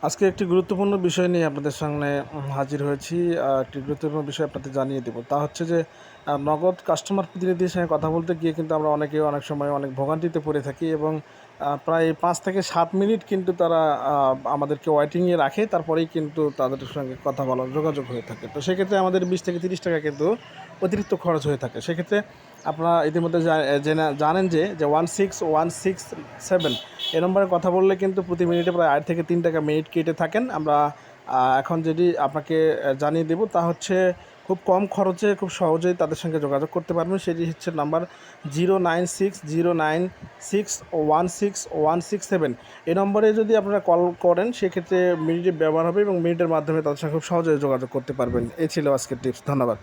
আজকে একটি গুরুত্বপূর্ণ বিষয় নিয়ে আপনাদের সামনে হাজির হয়েছি। একটি গুরুত্বপূর্ণ বিষয় আপনাদের জানিয়ে দেব। তা হচ্ছে যে নগদ কাস্টমার প্রতিনিধির সঙ্গে কথা বলতে গিয়ে কিন্তু আমরা অনেক সময় অনেক ভোগান্তিতে পড়ে থাকি এবং প্রায় ৫ থেকে ৭ মিনিট কিন্তু তারা আমাদেরকে ওয়েটিংয়ে রাখে। তারপরেই কিন্তু তাদের সঙ্গে কথা বলার যোগাযোগ হয়ে থাকে। তো সেক্ষেত্রে আমাদের ২০ থেকে ৩০ টাকা কিন্তু অতিরিক্ত খরচ হয়ে থাকে। সেক্ষেত্রে আপনারা ইতিমধ্যে জানেন যে 16167 এ নম্বরে কথা বললে কিন্তু প্রতি মিনিটে প্রায় ৮ থেকে ৩ টাকা মিনিট কেটে থাকেন। আমরা এখন যেটি আপনাকে জানিয়ে দেব তা হচ্ছে খুব কম খরচে খুব সহজেই তাদের সঙ্গে যোগাযোগ করতে পারবেন। সেটি হচ্ছে নাম্বার 09609616167। এই নম্বরে যদি আপনারা কল করেন সেক্ষেত্রে মিনিটের ব্যবহার হবে এবং মিনিটের মাধ্যমে তাদের সঙ্গে খুব সহজেই যোগাযোগ করতে পারবেন। এই ছিল আজকের টিপস। ধন্যবাদ।